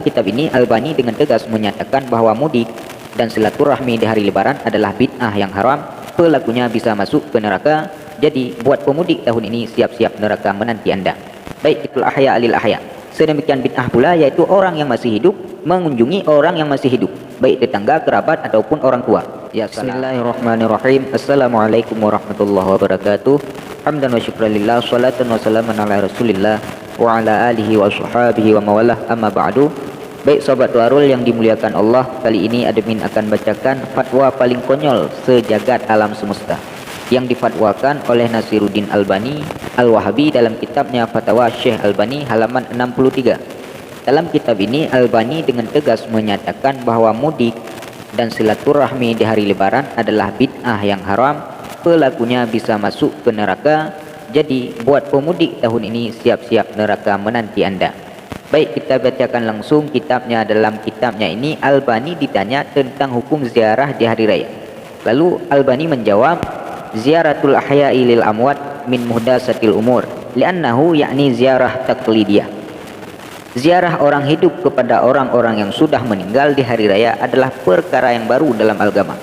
kitab ini Albani dengan tegas menyatakan bahwa mudik dan silaturahmi di hari lebaran adalah bid'ah yang haram, pelakunya bisa masuk ke neraka. Jadi buat pemudik tahun ini siap-siap neraka menanti Anda. Baik, itulah ahya alil ahya. Sedemikian bid'ah pula yaitu orang yang masih hidup mengunjungi orang yang masih hidup, baik tetangga, kerabat ataupun orang tua. Ya, bismillahirrahmanirrahim. Assalamualaikum warahmatullahi wabarakatuh. Hamdan wa syukran lillah, salatan wa salaman ala rasulillah wa ala alihi wa sahbihi wa mawalah, amma ba'du. Baik sahabat Warul yang dimuliakan Allah, kali ini admin akan bacakan fatwa paling konyol sejagat alam semesta yang difatwakan oleh Nasiruddin Albani Al-Wahabi dalam kitabnya Fatwa Syekh Albani halaman 63. Dalam kitab ini Albani dengan tegas menyatakan bahwa mudik dan silaturahmi di hari lebaran adalah bid'ah yang haram, pelakunya bisa masuk ke neraka. Jadi buat pemudik tahun ini siap-siap neraka menanti Anda. Baik, kita bacakan langsung kitabnya. Dalam kitabnya ini Albani ditanya tentang hukum ziarah di hari raya. Lalu Albani menjawab, ziaratul ahya'i lil amwat min muhdatsatil umur li'annahu yakni ziarah taqlidiyah. Ziarah orang hidup kepada orang-orang yang sudah meninggal di hari raya adalah perkara yang baru dalam agama.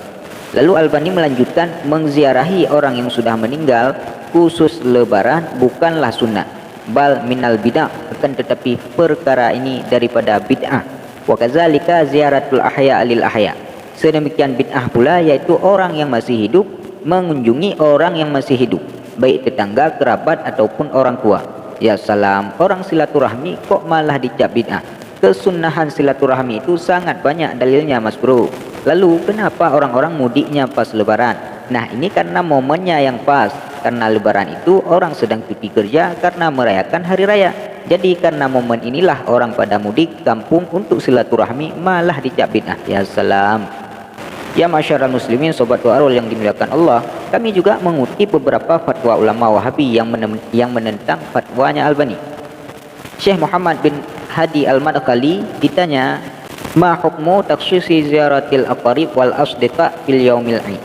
Lalu Albani melanjutkan, mengziarahi orang yang sudah meninggal khusus lebaran bukanlah sunnah, bal minal bid'ah, akan tetapi perkara ini daripada bid'ah. Wa kadzalika ziyaratul ahya lil ahya. Sedemikian bid'ah pula yaitu orang yang masih hidup mengunjungi orang yang masih hidup, baik tetangga, kerabat ataupun orang tua. Ya salam, orang silaturahmi kok malah dicap bid'ah? Kesunahan silaturahmi itu sangat banyak dalilnya, Mas Bro. Lalu kenapa orang-orang mudiknya pas lebaran? Nah, ini karena momennya yang pas. Karena lebaran itu orang sedang cuti kerja karena merayakan hari raya. Jadi karena momen inilah orang pada mudik kampung untuk silaturahmi malah dicap bid'ah. Ya salam. Ya masyarakat muslimin, sobat Warul yang dimuliakan Allah, kami juga mengutip beberapa fatwa ulama Wahabi yang menentang fatwanya Albani. Syekh Muhammad bin Hadi Al-Madkhali ditanya, ma hukmu takhsisi ziyaratil aqarib wal asdiqa fil yaumil 'id?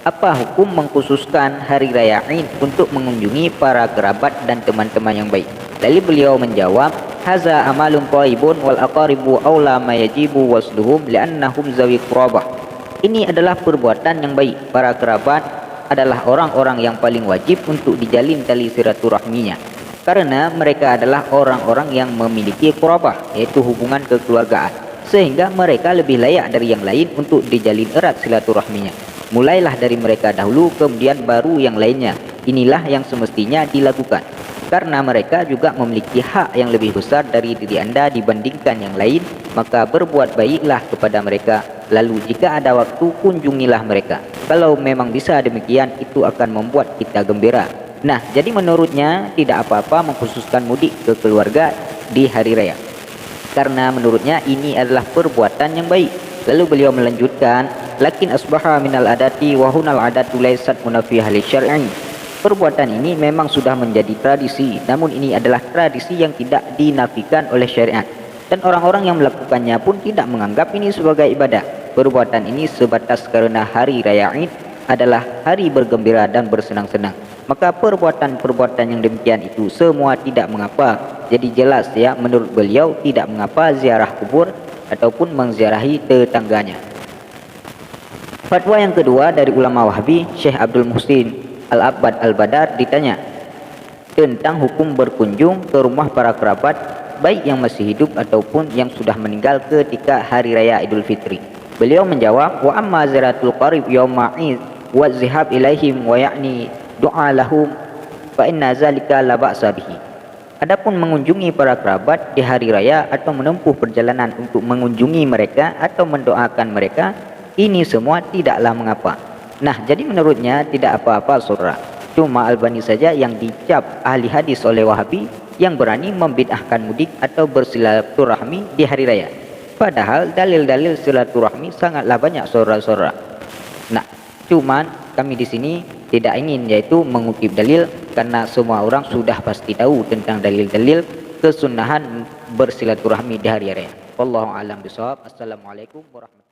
Apa hukum mengkhususkan hari raya Id untuk mengunjungi para kerabat dan teman-teman yang baik? Lalu beliau menjawab, haza amalun thayyibun wal aqaribu aula ma yajibu wasluhum li'annahum zawi qurabah. Ini adalah perbuatan yang baik. Para kerabat adalah orang-orang yang paling wajib untuk dijalin tali silaturahminya, karena mereka adalah orang-orang yang memiliki qurabah, yaitu hubungan kekeluargaan, sehingga mereka lebih layak dari yang lain untuk dijalin erat silaturahminya. Mulailah dari mereka dahulu, kemudian baru yang lainnya. Inilah yang semestinya dilakukan, karena mereka juga memiliki hak yang lebih besar dari diri Anda dibandingkan yang lain. Maka berbuat baiklah kepada mereka. Lalu jika ada waktu, kunjungilah mereka. Kalau memang bisa demikian, itu akan membuat kita gembira. Nah, jadi menurutnya tidak apa-apa mengkhususkan mudik ke keluarga di hari raya, karena menurutnya ini adalah perbuatan yang baik. Lalu beliau melanjutkan, lakin asbaha minal adati wa hunal adatu laysat munafiha li syar'i. Perbuatan ini memang sudah menjadi tradisi, namun ini adalah tradisi yang tidak dinafikan oleh syariat, dan orang-orang yang melakukannya pun tidak menganggap ini sebagai ibadah. Perbuatan ini sebatas karena hari raya Id adalah hari bergembira dan bersenang-senang. Maka perbuatan-perbuatan yang demikian itu semua tidak mengapa. Jadi jelas ya, menurut beliau tidak mengapa ziarah kubur ataupun mengziarahi tetangganya. Fatwa yang kedua dari ulama Wahabi, Syekh Abdul Muhsin Al-Abbad Al-Badar ditanya tentang hukum berkunjung ke rumah para kerabat, baik yang masih hidup ataupun yang sudah meninggal ketika hari raya Idul Fitri. Beliau menjawab, wa amma ziyaratul qarib yauma Id wa zihab ilaihim wa ya'ni du'a lahum fa inna zalika la ba'sa bihi. Adapun mengunjungi para kerabat di hari raya atau menempuh perjalanan untuk mengunjungi mereka atau mendoakan mereka, ini semua tidaklah mengapa. Nah, jadi menurutnya tidak apa-apa saudara. Cuma Albani saja yang dicap ahli hadis oleh Wahabi yang berani membid'ahkan mudik atau bersilaturahmi di hari raya. Padahal dalil-dalil silaturahmi sangatlah banyak saudara-saudara. Nah, cuman kami di sini tidak ingin yaitu mengutip dalil, karena semua orang sudah pasti tahu tentang dalil-dalil kesunahan bersilaturahmi di hari raya. Wallahu a'lam bishawab. Assalamualaikum warahmatullahi wabarakatuh.